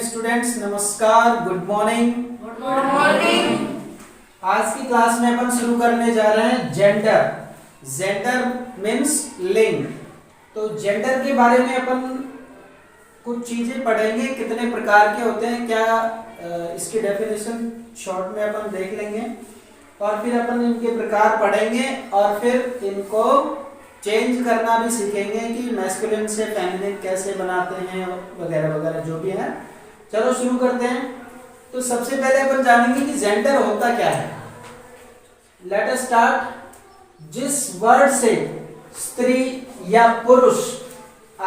Students, नमस्कार, good morning. Good morning. आज की क्लास में अपन शुरू करने जा रहे हैं जेंडर। जेंडर मीन्स लिंग। तो जेंडर के बारे में अपन कुछ चीजें पढ़ेंगे, कितने प्रकार के होते हैं, क्या इसकी डेफिनेशन शॉर्ट में अपन देख लेंगे और फिर अपन इनके प्रकार पढ़ेंगे और फिर इनको चेंज करना भी सीखेंगे कि मैस्कुलिन से फेमिनिन कैसे बनाते हैं वगैरह वगैरह जो भी है। चलो शुरू करते हैं। तो सबसे पहले अपन जानेंगे कि जेंडर होता क्या है। Let us start. जिस वर्ड से स्त्री या पुरुष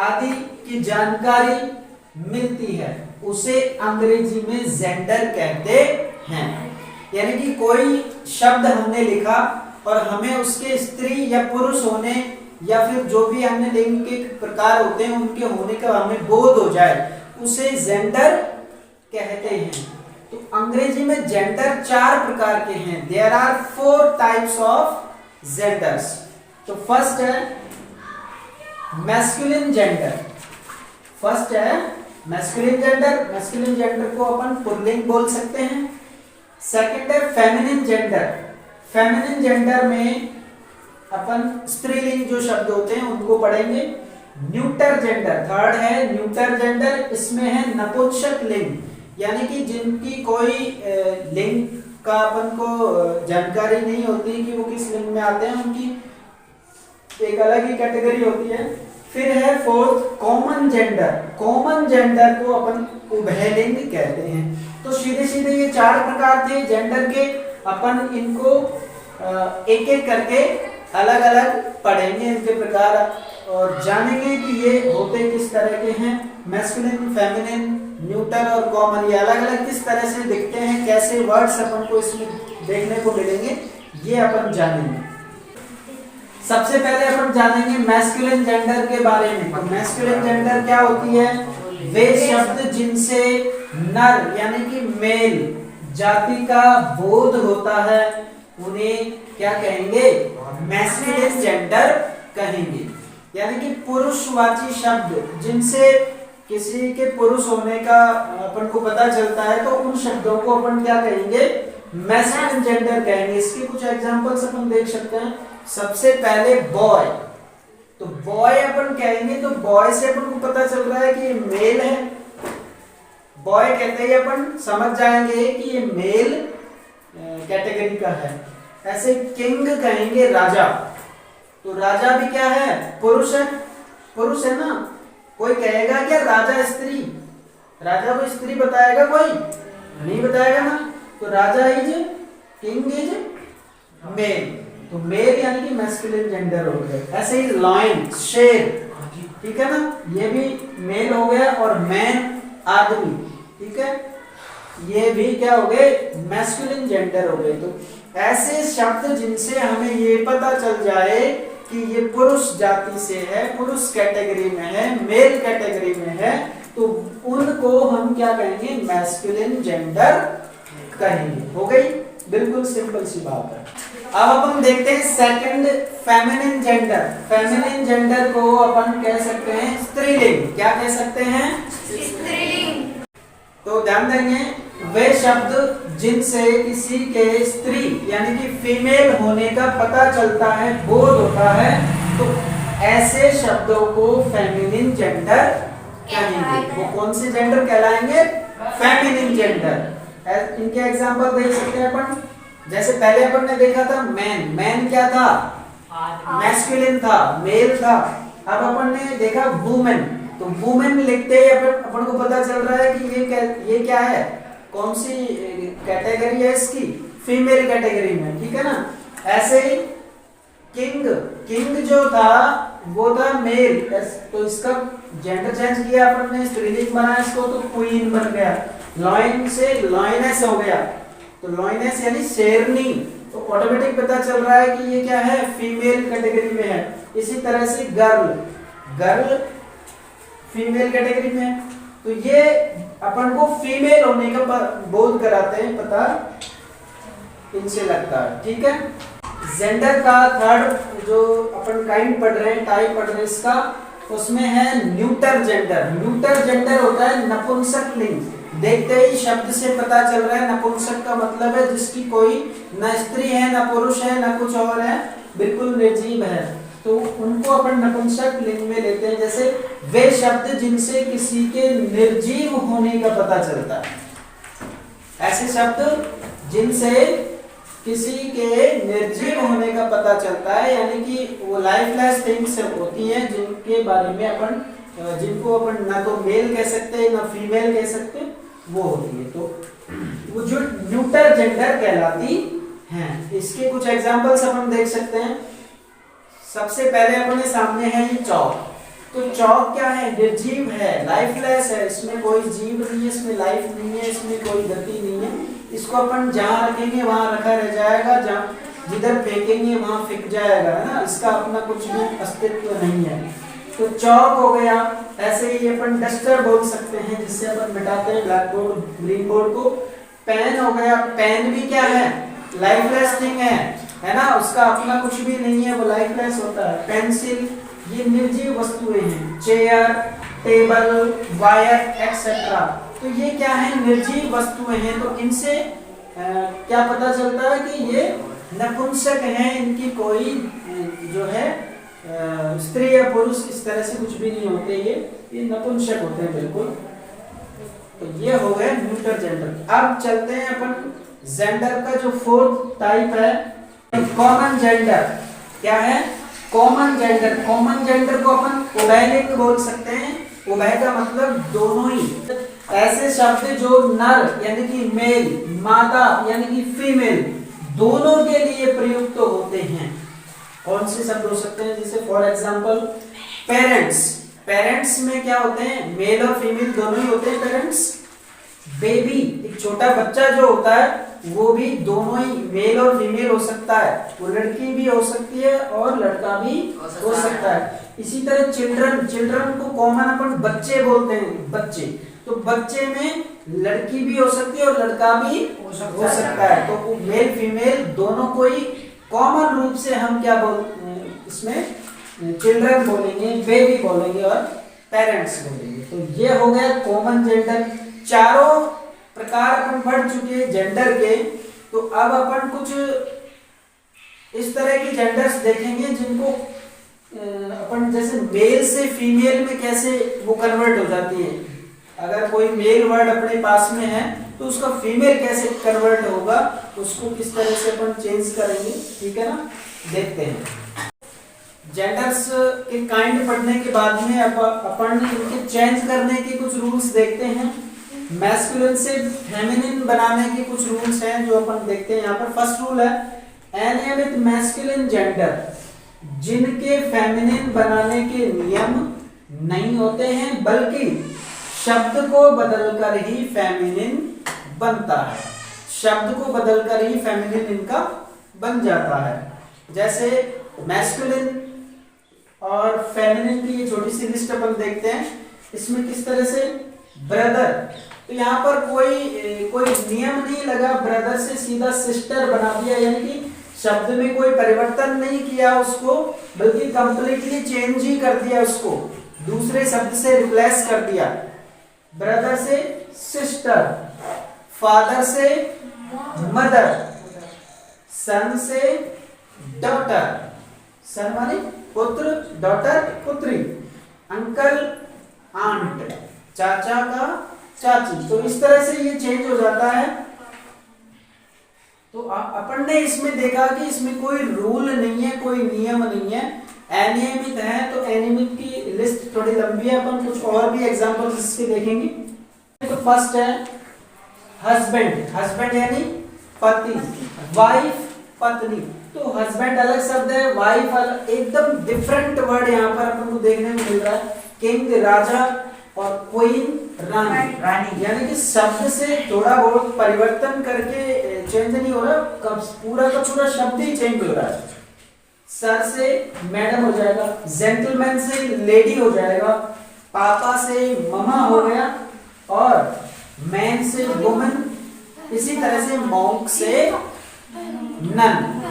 आदि की जानकारी मिलती है उसे अंग्रेजी में जेंडर कहते हैं। यानी कि कोई शब्द हमने लिखा और हमें उसके स्त्री या पुरुष होने या फिर जो भी अन्य लिंग के प्रकार होते हैं उनके होने का हमें बोध हो जाए, उसे जेंडर कहते हैं। तो अंग्रेजी में जेंडर 4 प्रकार के हैं। There are 4 types of genders. तो फर्स्ट है मैस्कुलिन जेंडर। फर्स्ट है मैस्कुलिन जेंडर। मैस्कुलिन जेंडर को अपन पुल्लिंग बोल सकते हैं। सेकंड है फेमिनिन जेंडर। फेमिनिन जेंडर में अपन स्त्रीलिंग जो शब्द होते हैं उनको पढ़ेंगे। न्यूटर जेंडर थर्ड है। न्यूटर जेंडर, इसमें है नपुंसक लिंग, यानी कि जिनकी कोई लिंग का अपन को जानकारी नहीं होती कि वो किस लिंग में आते हैं, उनकी एक अलग ही कैटेगरी होती है। फिर है fourth common gender. Common gender को अपन उभयलिंग कहते हैं। तो सीधे सीधे ये 4 प्रकार थे जेंडर के। अपन इनको एक एक करके अलग अलग पढ़ेंगे, इनके प्रकार, और जानेंगे कि ये होते किस तरह के हैं। मैस्कुलिन, फेमिनिन, न्यूटर और कॉमन, ये अलग अलग किस तरह से दिखते हैं, कैसे वर्ड्स अपन को इसमें देखने को मिलेंगे, ये अपन जानेंगे। सबसे पहले अपन जानेंगे मैस्कुलिन जेंडर के बारे में। तो मैस्कुलिन जेंडर क्या होती है? वे शब्द जिनसे नर यानी कि मेल जाति का बोध होता है उन्हें क्या कहेंगे? मैस्कुलिन जेंडर कहेंगे। यानी कि पुरुषवाची शब्द जिनसे किसी के पुरुष होने का अपन को पता चलता है, तो उन शब्दों को अपन क्या कहेंगे? मैस्कुलिन जेंडर कहेंगे। इसके कुछ एग्जांपल्स अपन देख सकते हैं। सबसे पहले बॉय। तो बॉय अपन कहेंगे तो बॉय से अपन को पता चल रहा है कि ये मेल है। बॉय कहते ही अपन समझ जाएंगे कि ये मेल कैटेगरी का है। ऐसे किंग कहेंगे राजा। तो राजा भी क्या है? पुरुष है। पुरुष है ना। कोई कहेगा क्या राजा स्त्री? राजा को स्त्री बताएगा कोई? नहीं बताएगा ना। तो राजा इज, किंग इज मेल। तो मेल यानी कि मैस्कुलिन जेंडर हो गया। ऐसे ही लायन, शेर, ठीक है ना, ये भी मेल हो गया। और मैन, आदमी, ठीक है, ये भी क्या हो गए? मैस्कुलिन जेंडर हो गए। तो ऐसे शब्द जिनसे हमें ये पता चल जाए कि ये पुरुष जाति से है, पुरुष कैटेगरी में है, मेल कैटेगरी में है, तो उनको हम क्या कहेंगे? मैस्कुलिन जेंडर कहेंगे। हो गई? बिल्कुल सिंपल सी बात है। अब अपन देखते हैं second, feminine gender. Feminine gender को अपन कह सकते हैं स्त्रीलिंग। क्या कह सकते हैं? स्त्रीलिंग। तो ध्यान देंगे, वे शब्द जिनसे किसी के स्त्री यानी कि फीमेल होने का पता चलता है, बोध होता है, तो ऐसे शब्दों को फेमिनिन जेंडर कहेंगे। वो कौन से जेंडर कहलाएंगे? Feminine gender. इनके एग्जांपल देख सकते हैं अपन। जैसे पहले अपन ने देखा था मैन। मैन क्या था? मैस्कुलिन था, मेल था। अब अपन ने देखा वुमेन। तो वुमेन लिखते ही अपन को पता चल रहा है कि ये क्या है? कौन सी कैटेगरी है इसकी? फीमेल कैटेगरी में, ठीक है ना। ऐसे ही किंग। किंग जो था वो था मेल, तो इसका जेंडर चेंज किया अपन ने, स्त्रीलिंग बनाया इसको, तो क्वीन बन गया। लॉयन से लॉयनेस हो गया। तो लॉयनेस यानी शेरनी। तो ऑटोमेटिक पता चल रहा है कि ये क्या है? फीमेल कैटेगरी में है। इसी तरह से गर्ल। गर्ल फीमेल कैटेगरी में है। तो ये अपन को फीमेल होने का बोध कराते हैं, पता इनसे लगता है, ठीक है। जेंडर का थर्ड जो अपन काइंड पढ़ रहे हैं, टाइप पढ़ रहे हैं इसका, उसमें है न्यूटर जेंडर। न्यूटर जेंडर होता है नपुंसक लिंग। देखते ही शब्द से पता चल रहा है नपुंसक का मतलब है जिसकी कोई न स्त्री है, न पुरुष है, न कुछ और है, बिल्कुल निर्जीव है, तो उनको अपन नपुंसक लिंग में लेते हैं। जैसे वे शब्द जिनसे किसी के निर्जीव होने का पता चलता है, ऐसे शब्द जिनसे किसी के निर्जीव होने का पता चलता है, यानी कि वो लाइफलेस थिंग्स होती हैं जिनके बारे में अपन जिनको अपन ना तो मेल कह सकते हैं ना फीमेल कह सकते हैं, वो होती है, तो वो जो न्यूटर जेंडर कहलाती हैं। इसके कुछ एग्जांपल्स अपन देख सकते हैं। सबसे पहले अपने सामने है ये चौक, तो चौक क्या है, निर्जीव है, लाइफलेस है, इसमें कोई जीव नहीं है, इसमें लाइफ नहीं है, इसमें कोई गति नहीं है, इसको अपन जहां रखेंगे वहां रखा रह जाएगा, जहां जिधर फेंकेंगे वहां फेंक जाएगा, है ना, इसका अपना कुछ भी अस्तित्व नहीं है, तो चौक हो गया। ऐसे ही अपन डस्टर बोल सकते हैं जिससे अपन मिटाते हैं ब्लैक बोर्ड ग्रीन बोर्ड को। पेन हो गया, पेन भी क्या है, लाइफलेस थिंग है ना, उसका अपना कुछ भी नहीं है, वो लाइफलेस होता है। पेंसिल, ये निर्जीव वस्तुएं हैं। चेयर, टेबल, वायर एक्सेट्रा, तो ये क्या है, निर्जीव वस्तुएं हैं, तो इनसे क्या पता चलता है कि ये नपुंसक हैं, इनकी कोई जो है स्त्री या पुरुष इस तरह से कुछ भी नहीं होते, ये नपुंसक होते हैं बिल्कुल। तो ये हो गए न्यूटर जेंडर। अब चलते हैं अपन जेंडर का जो फोर्थ टाइप है, कॉमन जेंडर। क्या है, कॉमन जेंडर। कॉमन जेंडर को अपन उभयलिंग बोल सकते हैं। उभय का मतलब दोनों ही। ऐसे शब्द जो नर यानी कि मेल, मादा यानी कि फीमेल, दोनों के लिए प्रयुक्त होते हैं। कौन से शब्द हो सकते हैं, जैसे फॉर एग्जांपल पेरेंट्स। पेरेंट्स में क्या होते हैं, मेल और फीमेल दोनों ही होते हैं पेरेंट्स। बेबी, एक छोटा बच्चा जो होता है वो भी दोनों ही मेल और फीमेल हो सकता है, वो लड़की भी हो सकती है और लड़का भी हो सकता है। इसी तरह चिल्ड्रन, चिल्ड्रन को कॉमन अपन बच्चे बोलते हैं, बच्चे, तो बच्चे में लड़की भी हो सकती है और लड़का भी हो सकता है, तो मेल फीमेल दोनों को ही कॉमन रूप से हम क्या इसमें चिल्ड्रन बोलेंगे, बेबी बोलेंगे और पेरेंट्स बोलेंगे। तो ये हो गया कॉमन जेंडर। चारों प्रकार अपन पढ़ चुके हैं जेंडर के, तो अब अपन कुछ इस तरह के जेंडर्स देखेंगे जिनको अपन जैसे मेल से फीमेल में कैसे वो कन्वर्ट हो जाती है। अगर कोई मेल वर्ड अपने पास में है तो उसका फीमेल कैसे कन्वर्ट होगा, उसको किस तरह से अपन चेंज करेंगे, ठीक है ना, देखते हैं। जेंडर्स के काइंड पढ़ने के बाद में अपन इनके चेंज करने के कुछ रूल्स देखते हैं। मैस्कुलिन से फेमिनिन बनाने के कुछ रूल्स हैं जो अपन देखते हैं यहाँ पर। फर्स्ट रूल है, एनी विद मैस्कुलिन जेंडर, जिनके फेमिनिन बनाने के नियम नहीं होते हैं बल्कि शब्द को बदलकर ही फेमिनिन बनता है। शब्द को बदलकर ही फेमिनिन इनका बन जाता है। जैसे मैस्कुलिन और फेमिनिन की ये छोटी सी लिस्ट अपन देखते हैं। इसमें किस तरह से ब्रदर, तो यहाँ पर कोई नियम नहीं लगा, ब्रदर से सीधा सिस्टर बना दिया, यानी कि शब्द में कोई परिवर्तन नहीं किया उसको, बल्कि कंप्लीटली चेंज ही कर दिया उसको, दूसरे शब्द से रिप्लेस कर दिया। ब्रदर से सिस्टर, फादर से मदर, सन से डॉटर, सन माने पुत्र, डॉटर पुत्री, अंकल आंट, चाचा का चाची, तो इस तरह से ये चेंज हो जाता है। तो अपन ने इसमें देखा कि इसमें कोई रूल नहीं है, कोई नियम नहीं है, अनियमित है। तो अनियमित की लिस्ट थोड़ी लंबी है, अपन कुछ और भी एग्जांपल्स इसके देखेंगे। तो फर्स्ट है हस्बैंड, हस्बैंड यानी पति, वाइफ पत्नी, तो हस्बैंड अलग शब्द है, वाइफ अलग, एकदम डिफरेंट वर्ड यहाँ पर अपन को देखने को मिल रहा है। किंग राजा और क्वीन रानी, रानी यानी कि शब्द से थोड़ा बहुत परिवर्तन करके चेंज नहीं हो रहा, पूरा का पूरा शब्द ही चेंज हो रहा है। सर से मैडम हो जाएगा, जेंटलमैन से लेडी हो जाएगा, पापा से ममा हो गया और मैन से वुमन, इसी तरह से मॉन्क से नन,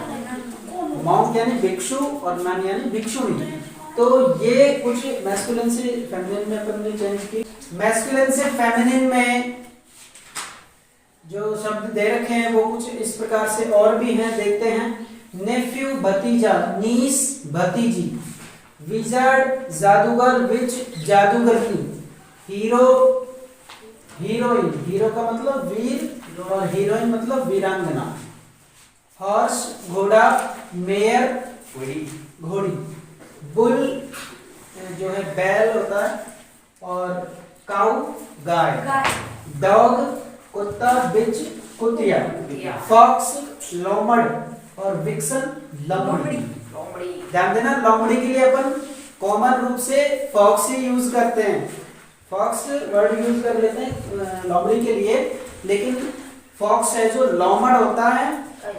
मॉन्क यानी भिक्षु और नन यानी भिक्षुणी। तो ये कुछ मैस्कुलिन से फेमिनिन में अपन ने चेंज की। मैस्कुलिन से फेमिनिन में जो शब्द दे रखे हैं वो कुछ इस प्रकार से और भी हैं, देखते हैं। नेफ्यू भतीजा, नीस भतीजी, विजार्ड जादूगर, विच जादूगरनी, हीरो हीरोइन, हीरो का मतलब वीर और हीरोइन मतलब वीरांगना, हॉर्स घोड़ा, मेयर घोड़ी, बुल जो है बैल होता है, और काऊ गाय, डॉग कुत्ता, बिच कुतिया, फॉक्स लोमड़ और विक्सन लोमड़ी। ध्यान देना, लोमड़ी के लिए अपन कॉमन रूप से फॉक्स ही यूज करते हैं, फॉक्स वर्ड यूज कर लेते हैं लोमड़ी के लिए, लेकिन फॉक्स है जो लोमड़ होता है,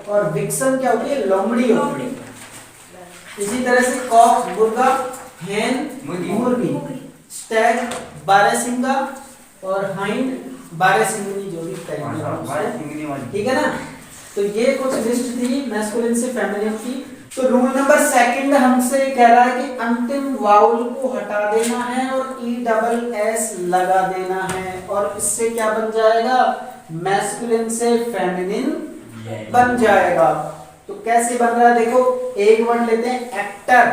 और विक्सन क्या होती है, लोमड़ी होती है। इसी तरह से कॉक मुर्गा, हैन मुर्गी, स्टैग बारहसिंगा, और हाइंड बारहसिंगनी जो भी ठीक है ना। तो ये कुछ लिस्ट थी मैस्कुलिन से फेमिनिन की। तो रूल नंबर सेकंड हमसे कह रहा है कि अंतिम वाउल को हटा देना है और ई डबल एस लगा देना है, और इससे क्या बन जाएगा, मैस्कुलिन से फेमिनिन बन जाएगा। तो कैसे बन रहा है देखो, एक वर्ड लेते हैं एक्टर,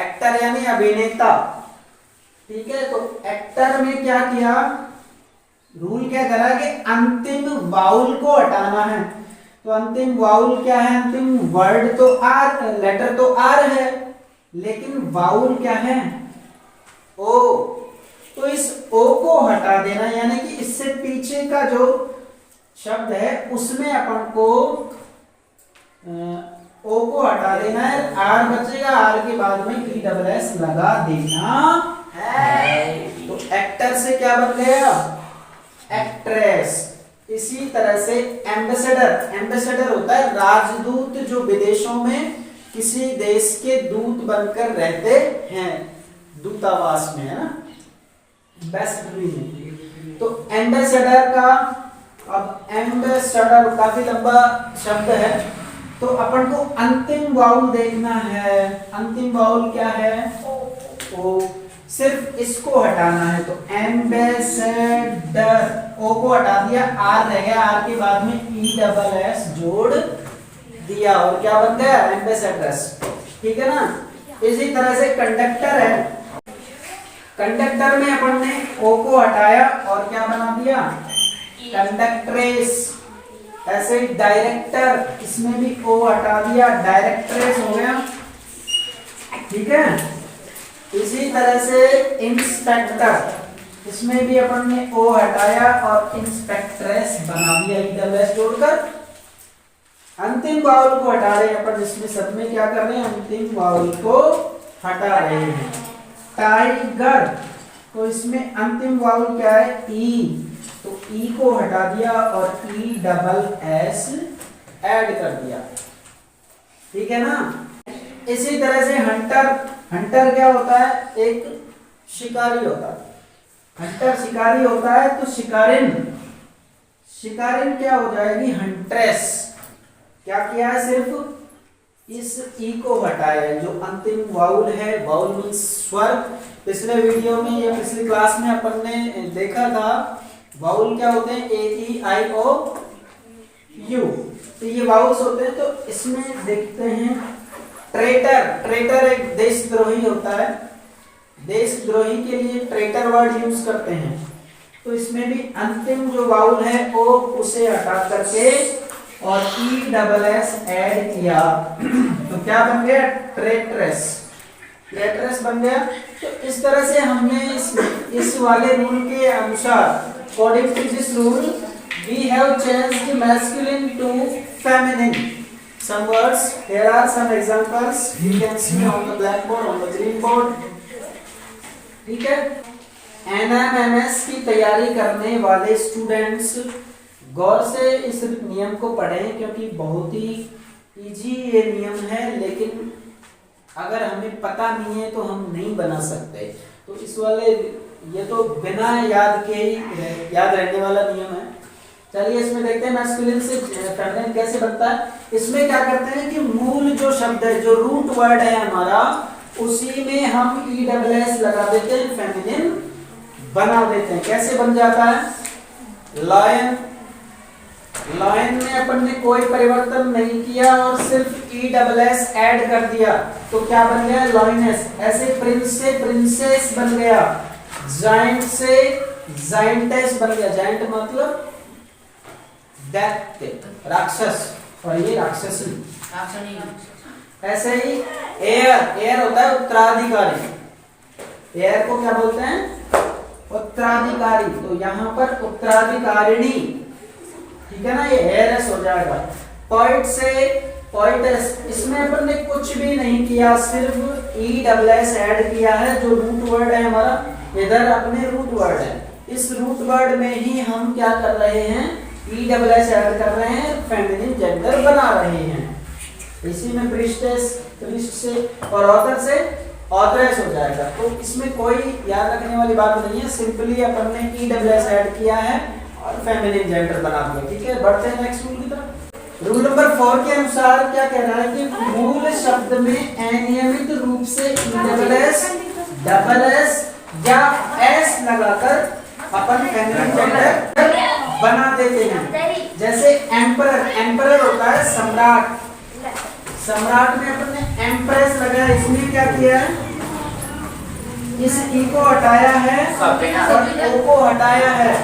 एक्टर यानी अभिनेता, ठीक है। तो एक्टर में क्या किया, रूल क्या करा कि अंतिम वाउल को हटाना है। तो अंतिम वाउल क्या है, अंतिम वर्ड तो आर, लेटर तो आर है, लेकिन वाउल क्या है, ओ। तो इस ओ को हटा देना, यानी कि इससे पीछे का जो शब्द है उसमें अपन को ओ को हटा देना है, आर बचेगा, आर के बाद में ई डबल एस लगा देना है। तो एक्टर से क्या बन गया, एक्ट्रेस। इसी तरह से एम्बेसडर, एम्बेसडर होता है राजदूत, जो विदेशों में किसी देश के दूत बनकर रहते हैं, दूतावास में, है ना, एम्बेसडरी में। तो एम्बेसडर का, अब एम्बेसडर काफी लंबा शब्द है, तो अपन को अंतिम वाउल देखना है। अंतिम वाउल क्या है, ओ। सिर्फ इसको हटाना है, तो एम्बेसडर, ओ को हटा दिया, आर रह गया, आर के बाद में ई डबल एस जोड़ दिया, और क्या बन गया, एम्बेसडर्स, ठीक है ना। इसी तरह से कंडक्टर है, कंडक्टर में अपन ने ओ को हटाया और क्या बना दिया, कंडक्ट्रेस। ऐसे ही डायरेक्टर, इसमें भी ओ हटा दिया, डायरेक्ट्रेस हो गया, ठीक है। इसी तरह से इंस्पेक्टर, इसमें भी अपन ने ओ हटाया और इंस्पेक्ट्रेस बना दिया, ई डबल एस जोड़कर। अंतिम वाउल को हटा रहे हैं अपन, इसमें सब में क्या कर रहे हैं, अंतिम वाउल को हटा रहे हैं। टाइगर, तो इसमें अंतिम वाउल क्या है, ई, तो ई को हटा दिया और ई डबल एस ऐड कर दिया, ठीक है ना। इसी तरह से हंटर, हंटर क्या होता है, एक शिकारी होता है, हंटर शिकारी होता है, तो शिकारिन, शिकारिन क्या हो जाएगी, हंट्रेस। क्या किया है, सिर्फ इस ई को हटाया है, जो अंतिम वाउल है, वाउल मींस स्वर। पिछले वीडियो में या पिछली क्लास में अपन ने देखा था वाउल क्या होते हैं, ए ई आई ओ यू, तो ये वाउल्स होते हैं। तो इसमें देखते हैं ट्रेटर, ट्रेटर एक देशद्रोही होता है, देशद्रोही के लिए ट्रेटर वर्ड यूज करते हैं। तो इसमें भी अंतिम जो वाउल है ओ, उसे हटा करके और ई डबल एस ऐड किया, तो क्या बन गया, ट्रेट्रेस, ट्रेट्रेस बन गया। तो इस तरह से हमने इस वाले रूल के अनुसार, according to this rule, we have changed masculine to feminine. Some words, here are some examples you can see on the blackboard, on the green board, ठीक है। NMMS की तैयारी करने वाले स्टूडेंट्स गौर से इस नियम को पढ़ें, क्योंकि बहुत ही इजी ये नियम है, लेकिन अगर हमें पता नहीं है तो हम नहीं बना सकते। तो इस वाले, ये तो बिना याद के ही याद रहने वाला नियम है। चलिए इसमें देखते हैं मैस्कुलिन से फेमिनिन कैसे बनता है। इसमें क्या करते हैं कि मूल जो शब्द है, जो रूट वर्ड है हमारा, उसी में हम ई डबल एस लगा देते हैं, फेमिनिन बना देते हैं। कैसे बन जाता है, लायन, लॉयन में अपन ने कोई परिवर्तन नहीं किया और सिर्फ ई डबल एस ऐड कर दिया तो क्या बन गया लॉयनेस। ऐसे प्रिंस से प्रिंसेस बन गया, जाइंट से जाइंटेस बन गया। जाइंट मतलब दैत्य, राक्षस, और ये राक्षसी। ऐसे ही एयर, एयर होता है उत्तराधिकारी। एयर को क्या बोलते हैं उत्तराधिकारी, तो यहाँ पर उत्तराधिकारिणी, ठीक है ना, ये एयरस हो जाएगा। पॉइंट से पॉइंटस, इसमें अपन ने कुछ भी नहीं किया, सिर्फ ई डबल एस ऐड किया है। जो रूट वर्ड है हमारा, इधर अपने रूट वर्ड है, इस रूट वर्ड में ही हम क्या कर रहे हैं, ई डबल एस ऐड कर रहे हैं, फेमिनिन जेंडर बना रहे हैं। इसी में प्रिस्टेस, प्रिस्ट से और ऑथर से ऑथरेस हो जाएगा। तो इसमें कोई याद रखने वाली बात नहीं है, सिंपली अपन ने ई डबल एस ऐड किया है और फेमिनिन जेंडर बना दिया। ठीक है, बढ़ते हैं नेक्स्ट रूल की तरफ। रूल नंबर 4 के अनुसार क्या कह रहा है कि मूल शब्द में अनियमित रूप से डबल एस या एस लगाकर अपन फेमिनिन जेंडर बना देते हैं। जैसे एम्परर, एम्परर होता है सम्राट, सम्राट में अपन ने एम्प्रेस लगाया, इसमें क्या किया है, इस ई को हटाया है और ओ को हटाया है,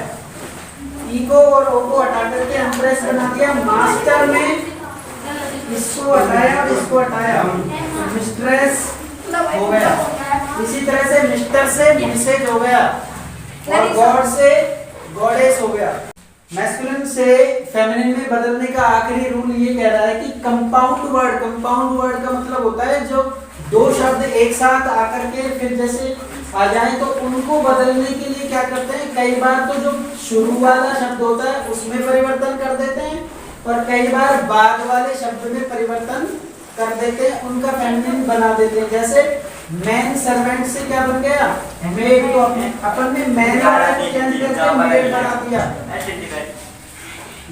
ई को और ओ को हटा करके एम्प्रेस बना दिया। मास्टर में इसको हटाया और इसको हटाया, मिस्ट्रेस हो गया। इसी तरह से मिस्टर से मिसेज हो गया और गॉड से गॉडेस हो गया। मैस्कुलिन से फेमिनिन में बदलने का आखिरी रूल ये कह रहा है कि कंपाउंड वर्ड, कंपाउंड वर्ड का मतलब होता है जो दो शब्द एक साथ आकर के फिर जैसे आ जाए तो उनको बदलने के लिए क्या करते हैं, कई बार तो जो शुरू वाला शब्द होता है उसमें परिवर्तन कर देते हैं और कई बार बाद वाले शब्द में परिवर्तन कर देते हैं, उनका फेमिनिन बना देते हैं। जैसे मैन सर्वेंट से क्या बन गया मेड, तो अपन ने मैन वाला चेंज करके मेड बना दिया।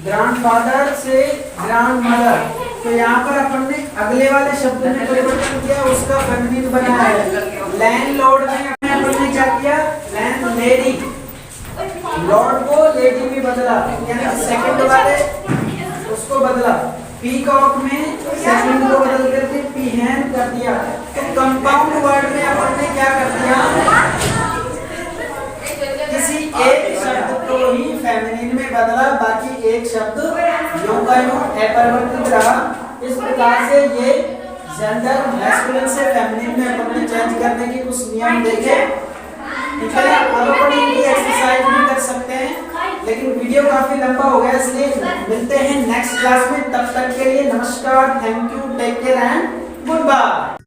ग्रैंडफादर से ग्रैंडमदर, तो यहाँ पर अपन ने अगले वाले शब्द में परिवर्तन किया, उसका फेमिनिन बनाया है। लैंडलॉर्ड में अपन ने क्या किया, लैंडलेडी, लॉर्ड को लेडी में बदला, यानी सेकंड वाले उसको बदला। पीकॉक में सेकंड को बदल करके पीहैन कर दिया। तो कंपाउंड वर्ड में अपन ने क्या कर दिया, किसी एक शब्द को ही फेमिनिन में बदला, बाकी एक शब्द यूं का यूं अपरिवर्तित रहा। इस प्रकार से ये जेंडर मैस्कुलिन से फेमिनिन में अपन ने चेंज करने के कुछ नियम देखे। ठीक है, अब अपन इनकी एक्सरसाइज भी कर सकते हैं, लेकिन वीडियो काफी लंबा हो गया, इसलिए मिलते हैं नेक्स्ट क्लास में। तब तक के लिए नमस्कार, thank you, take care and good bye.